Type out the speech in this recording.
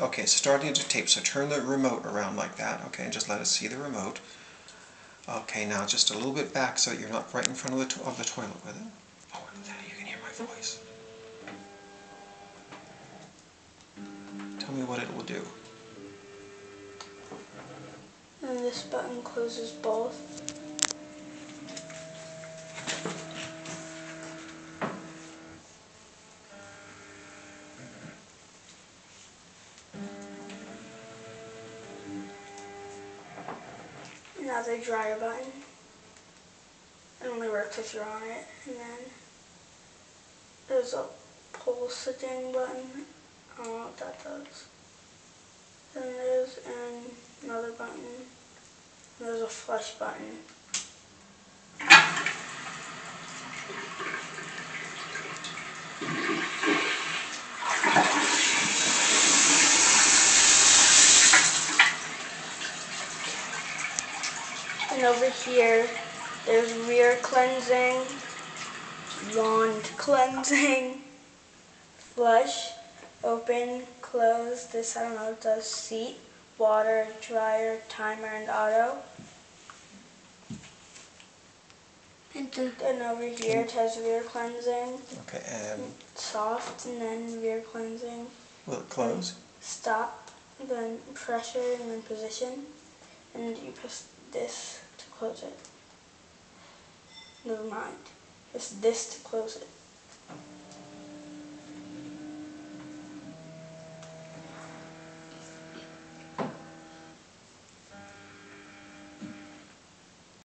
Okay, so starting to tape. So turn the remote around like that, okay, and just let us see the remote. Okay, now just a little bit back so you're not right in front of the toilet with it. Oh, now you can hear my voice. Tell me what it will do. And this button closes both. Now the dryer button. It only works if you're on it. And then there's a pulsating button. I don't know what that does. Then there's another button. There's a flush button. And over here, there's rear cleansing, wand cleansing, flush, open, close. This, I don't know, it does seat, water, dryer, timer, and auto. And over here it has rear cleansing. Okay, and soft, and then rear cleansing. will it close? Stop, then pressure, and then position. And you press this to close it. Never mind. Press this to close it.